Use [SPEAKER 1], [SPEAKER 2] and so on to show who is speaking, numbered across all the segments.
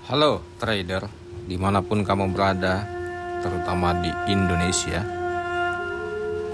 [SPEAKER 1] Halo trader, dimanapun kamu berada, terutama di Indonesia.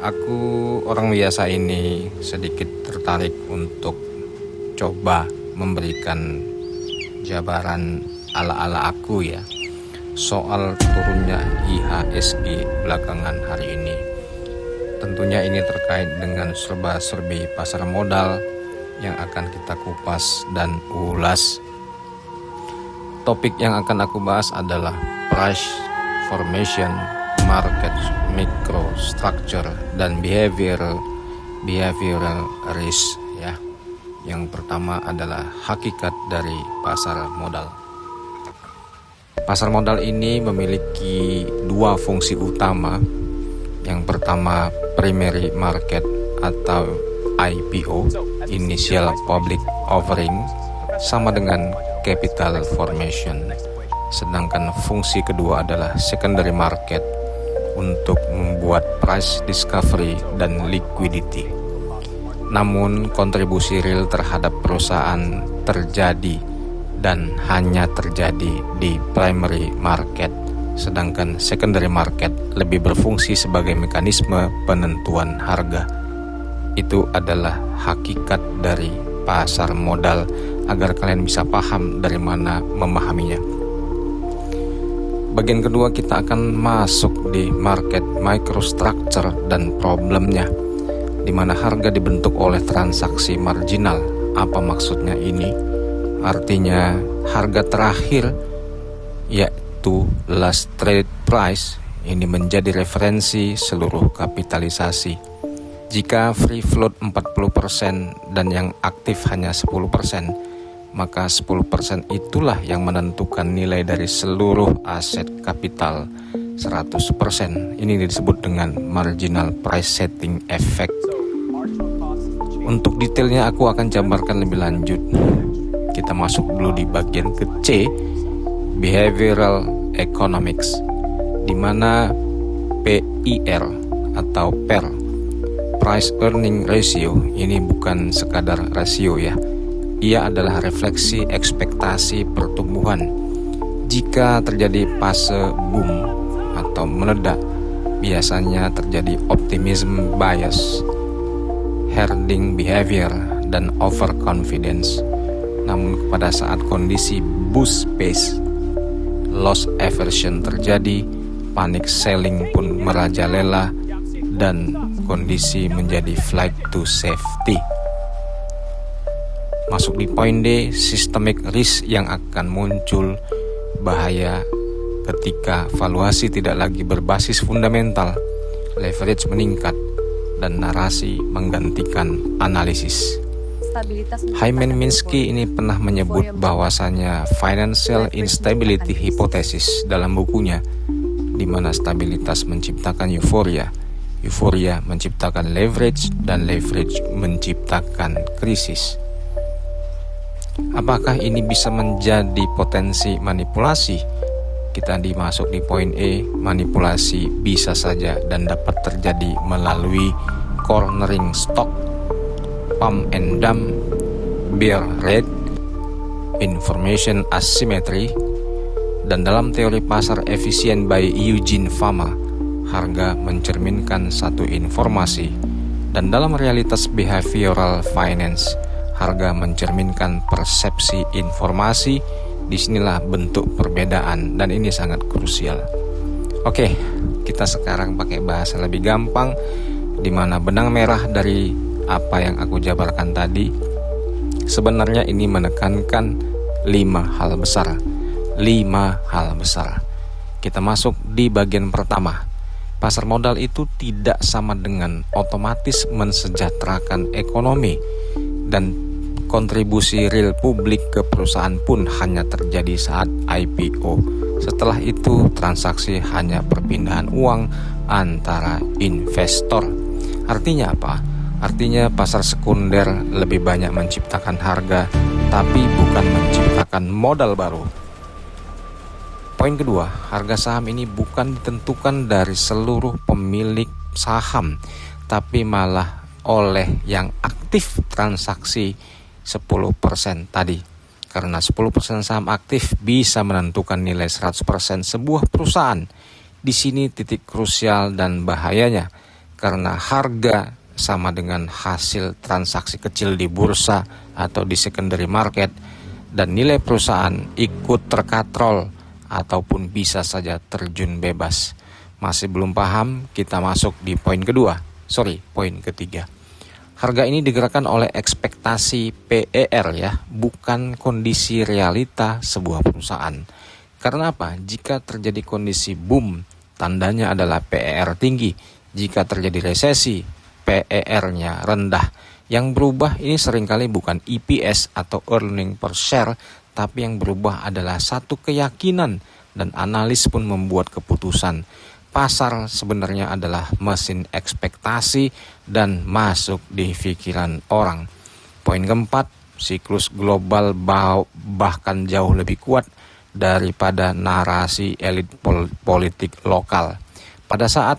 [SPEAKER 1] Aku orang biasa ini sedikit tertarik untuk coba memberikan jabaran ala-ala aku ya, soal turunnya IHSG belakangan hari ini. Tentunya ini terkait dengan serba-serbi pasar modal yang akan kita kupas dan ulas. Topik yang akan aku bahas adalah price formation, market microstructure, dan behavioral risk ya. Yang pertama adalah hakikat dari pasar modal. Pasar modal ini memiliki dua fungsi utama. Yang pertama, primary market atau IPO, initial public offering, sama dengan capital formation. Sedangkan fungsi kedua adalah secondary market untuk membuat price discovery dan liquidity. Namun kontribusi real terhadap perusahaan terjadi dan hanya terjadi di primary market, sedangkan secondary market lebih berfungsi sebagai mekanisme penentuan harga. Itu adalah hakikat dari pasar modal, agar kalian bisa paham dari mana memahaminya. Bagian kedua, kita akan masuk di market microstructure dan problemnya, di mana harga dibentuk oleh transaksi marginal. Apa maksudnya ini? Artinya harga terakhir, yaitu last trade price, ini menjadi referensi seluruh kapitalisasi. Jika free float 40% dan yang aktif hanya 10%, maka 10% itulah yang menentukan nilai dari seluruh aset kapital 100%. Ini disebut dengan marginal price setting effect. Untuk detailnya aku akan jabarkan lebih lanjut. Kita masuk dulu di bagian ke C, behavioral economics, di mana PER atau PER, price earning ratio, ini bukan sekadar rasio ya. Ia adalah refleksi ekspektasi pertumbuhan. Jika terjadi fase boom atau meledak, biasanya terjadi optimism bias, herding behavior, dan overconfidence. Namun pada saat kondisi boost pace, loss aversion terjadi, panic selling pun merajalela, dan kondisi menjadi flight to safety. Masuk di poin D, systemic risk yang akan muncul, bahaya ketika valuasi tidak lagi berbasis fundamental, leverage meningkat, dan narasi menggantikan analisis. Hyman Minsky ini pernah menyebut bahwasanya financial instability hypothesis dalam bukunya, di mana stabilitas menciptakan euforia, euforia menciptakan leverage, dan leverage menciptakan krisis. Apakah ini bisa menjadi potensi manipulasi? Kita dimasuk di poin E, manipulasi bisa saja dan dapat terjadi melalui cornering stock, pump and dump, bear rate, information asymmetry, dan dalam teori pasar efisien by Eugene Fama, harga mencerminkan satu informasi, dan dalam realitas behavioral finance, harga mencerminkan persepsi informasi. Disinilah bentuk perbedaan, dan ini sangat krusial. Oke, kita sekarang pakai bahasa lebih gampang, di mana benang merah dari apa yang aku jabarkan tadi sebenarnya ini menekankan 5 hal besar. 5 hal besar. Kita masuk di bagian pertama. Pasar modal itu tidak sama dengan otomatis mensejahterakan ekonomi, dan kontribusi real publik ke perusahaan pun hanya terjadi saat IPO. Setelah itu, transaksi hanya perpindahan uang antara investor. Artinya apa? Artinya pasar sekunder lebih banyak menciptakan harga, tapi bukan menciptakan modal baru. Poin kedua, harga saham ini bukan ditentukan dari seluruh pemilik saham, tapi malah oleh yang aktif transaksi 10% tadi. karena 10% saham aktif bisa menentukan nilai 100% sebuah perusahaan. Di sini titik krusial dan bahayanya, karena harga sama dengan hasil transaksi kecil di bursa atau di secondary market, dan nilai perusahaan ikut terkatrol ataupun bisa saja terjun bebas. Masih belum paham? Kita masuk di poin ketiga. Harga ini digerakkan oleh ekspektasi PER ya, bukan kondisi realita sebuah perusahaan. Karena apa? Jika terjadi kondisi boom, tandanya adalah PER tinggi. Jika terjadi resesi, PER-nya rendah. Yang berubah ini seringkali bukan EPS atau earning per share, tapi yang berubah adalah satu keyakinan, dan analis pun membuat keputusan. Pasar sebenarnya adalah mesin ekspektasi dan masuk di pikiran orang. Poin keempat, siklus global bahkan jauh lebih kuat daripada narasi elit politik lokal. Pada saat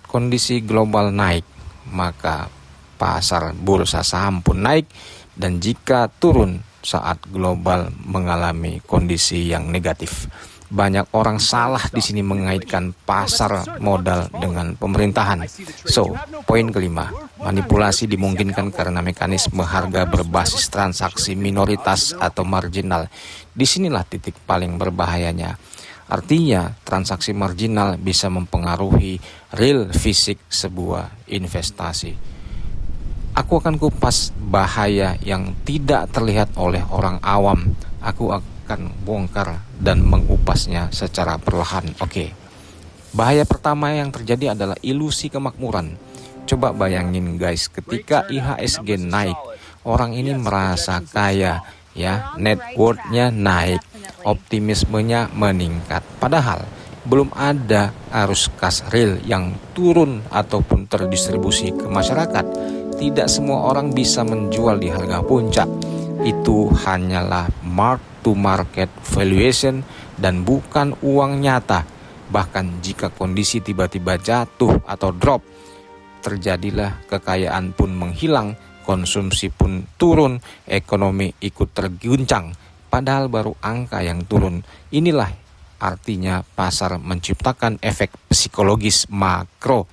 [SPEAKER 1] kondisi global naik, maka pasar bursa saham pun naik, dan jika turun saat global mengalami kondisi yang negatif. Banyak orang salah di sini mengaitkan pasar modal dengan pemerintahan. So, poin kelima, manipulasi dimungkinkan karena mekanisme harga berbasis transaksi minoritas atau marginal. Disinilah titik paling berbahayanya. Artinya, transaksi marginal bisa mempengaruhi real fisik sebuah investasi. Aku akan kupas bahaya yang tidak terlihat oleh orang awam. Aku akan bongkar dan mengupasnya secara perlahan. Oke. Bahaya pertama yang terjadi adalah ilusi kemakmuran. Coba bayangin guys, ketika IHSG naik, orang ini merasa kaya ya, net worth-nya naik, optimismenya meningkat. Padahal belum ada arus kas real yang turun ataupun terdistribusi ke masyarakat. Tidak semua orang bisa menjual di harga puncak. Itu hanyalah mark to market valuation dan bukan uang nyata. Bahkan jika kondisi tiba-tiba jatuh atau drop, terjadilah kekayaan pun menghilang, konsumsi pun turun, ekonomi ikut terguncang. Padahal baru angka yang turun. Inilah artinya pasar menciptakan efek psikologis makro.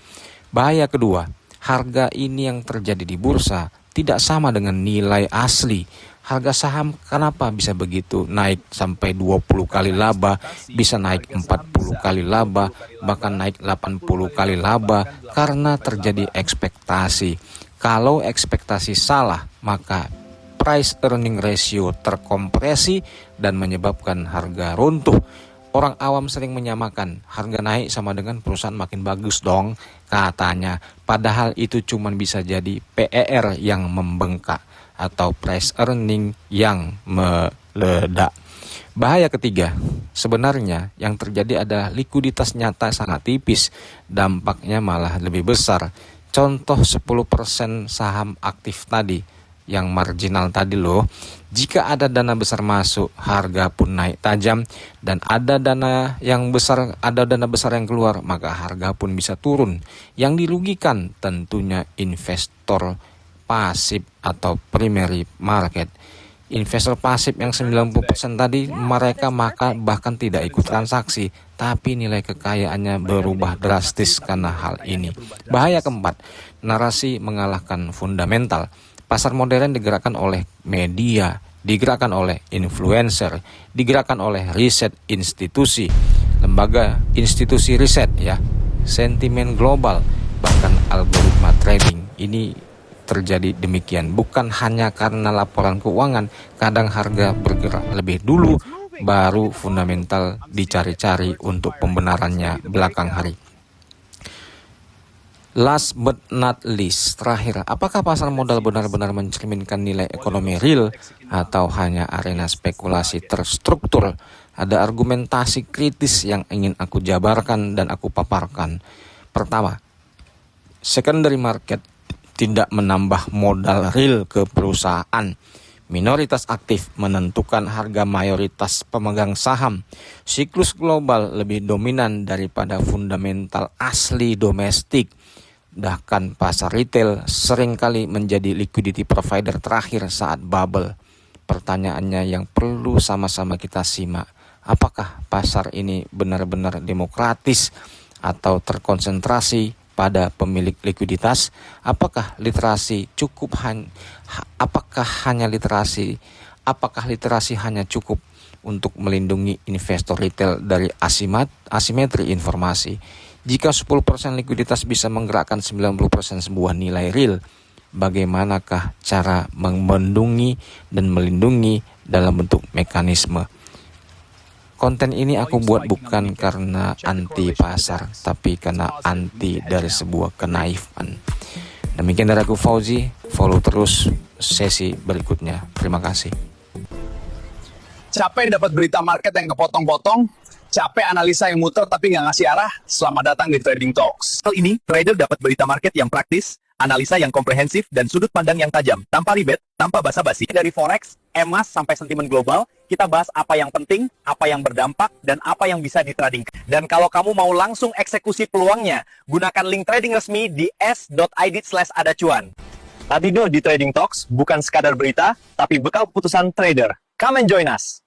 [SPEAKER 1] Bahaya kedua, harga ini yang terjadi di bursa tidak sama dengan nilai asli. Harga saham kenapa bisa begitu naik sampai 20 kali laba, bisa naik 40 kali laba, bahkan naik 80 kali laba, karena terjadi ekspektasi. Kalau ekspektasi salah, maka price earning ratio terkompresi dan menyebabkan harga runtuh. Orang awam sering menyamakan harga naik sama dengan perusahaan makin bagus dong katanya. Padahal itu cuma bisa jadi PER yang membengkak atau price earning yang meledak. Bahaya ketiga, sebenarnya yang terjadi adalah likuiditas nyata sangat tipis, dampaknya malah lebih besar. Contoh 10% saham aktif tadi, yang marginal tadi loh. Jika ada dana besar masuk, harga pun naik tajam, dan ada dana besar yang keluar, maka harga pun bisa turun. Yang dirugikan tentunya investor pasif atau primary market. Investor pasif yang 90% tadi, mereka bahkan tidak ikut transaksi, tapi nilai kekayaannya berubah drastis karena hal ini. Bahaya keempat, narasi mengalahkan fundamental. Pasar modern digerakkan oleh media, digerakkan oleh influencer, digerakkan oleh riset institusi, lembaga institusi riset ya, sentimen global, bahkan algoritma trading. Ini terjadi demikian bukan hanya karena laporan keuangan. Kadang harga bergerak lebih dulu, baru fundamental dicari-cari untuk pembenarannya belakang hari. Last but not least, terakhir, apakah pasar modal benar-benar mencerminkan nilai ekonomi real atau hanya arena spekulasi terstruktur? Ada argumentasi kritis yang ingin aku jabarkan dan aku paparkan. Pertama, secondary market tidak menambah modal real ke perusahaan. Minoritas aktif menentukan harga mayoritas pemegang saham. Siklus global lebih dominan daripada fundamental asli domestik. Bahkan pasar retail seringkali menjadi liquidity provider terakhir saat bubble. Pertanyaannya yang perlu sama-sama kita simak, apakah pasar ini benar-benar demokratis atau terkonsentrasi pada pemilik likuiditas? Apakah literasi hanya cukup untuk melindungi investor retail dari asimetri informasi? Jika 10% likuiditas bisa menggerakkan 90% sebuah nilai real, bagaimanakah cara membendungi dan melindungi dalam bentuk mekanisme? Konten ini aku buat bukan karena anti pasar, tapi karena anti dari sebuah kenaifan. Demikian dari aku Fauzi, follow terus sesi berikutnya. Terima kasih.
[SPEAKER 2] Capek dapat berita market yang kepotong-potong? Capek analisa yang muter tapi nggak ngasih arah? Selamat datang di Trading Talks. Kali ini, trader dapat berita market yang praktis, analisa yang komprehensif, dan sudut pandang yang tajam. Tanpa ribet, tanpa basa-basi. Dari Forex, emas, sampai sentimen global, kita bahas apa yang penting, apa yang berdampak, dan apa yang bisa ditrading. Dan kalau kamu mau langsung eksekusi peluangnya, gunakan link trading resmi di s.id/adacuan. Latido di Trading Talks bukan sekadar berita, tapi bekal keputusan trader. Come and join us!